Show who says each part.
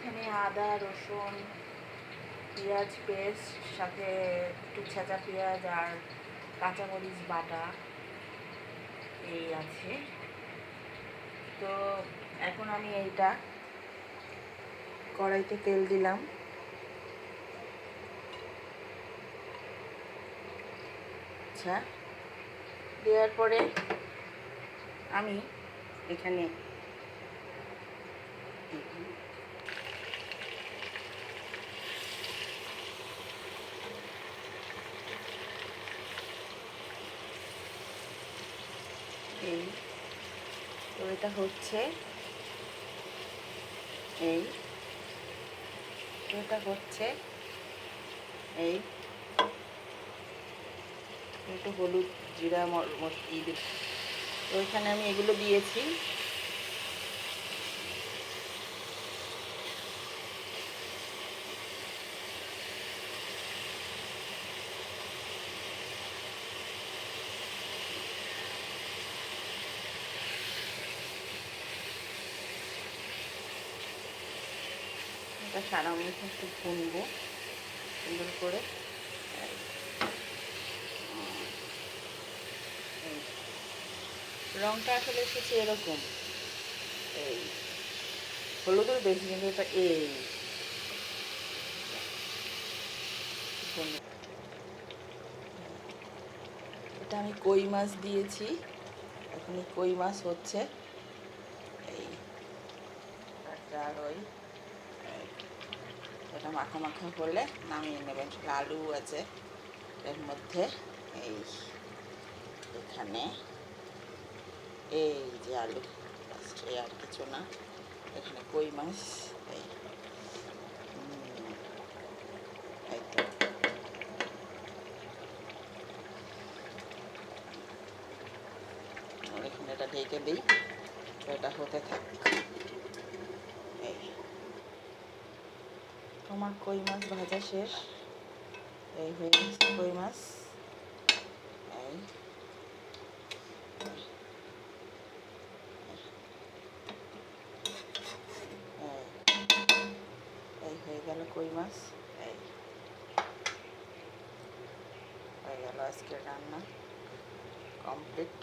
Speaker 1: এখানে আদা রসুন পেঁয়াজ পেস্ট, সাথে একটু ছেঁচা পেঁয়াজ আর কাঁচামরিচ বাটা এই আছে। তো এখন আমি এইটা কড়াইতে তেল দিলাম। আচ্ছা, দেওয়ার পরে আমি এখানে এই তো এটা হচ্ছে এই এটা হচ্ছে এই একটু হলুদ জিরা তো এখানে আমি এগুলো দিয়েছি। এটা সারা মিশে একটু ভুনবো সুন্দর করে। রঙটা আসলে এসেছে এরকম, এই হলুদের বেশি, কিন্তু এটা এটা আমি কই মাছ দিয়েছি। এখন কই মাছ হচ্ছে এই আর ওই এটা মাখা মাখা হলে নামিয়ে নেবেন। আলু আছে এর মধ্যে, এই এখানে এই যে আলু, এই আর কিছু না। এখানে কই মাছ, এই এই তো এখানে এটা ঢেকে দিই, তো এটা হতে থাক। এই আমার কই মাছ ভাজা শেষ, এই হয়ে গেছে কই মাছ। এই এই হয়ে গেল কই মাছ, এই হয়ে গেল আজকের রান্না কমপ্লিট।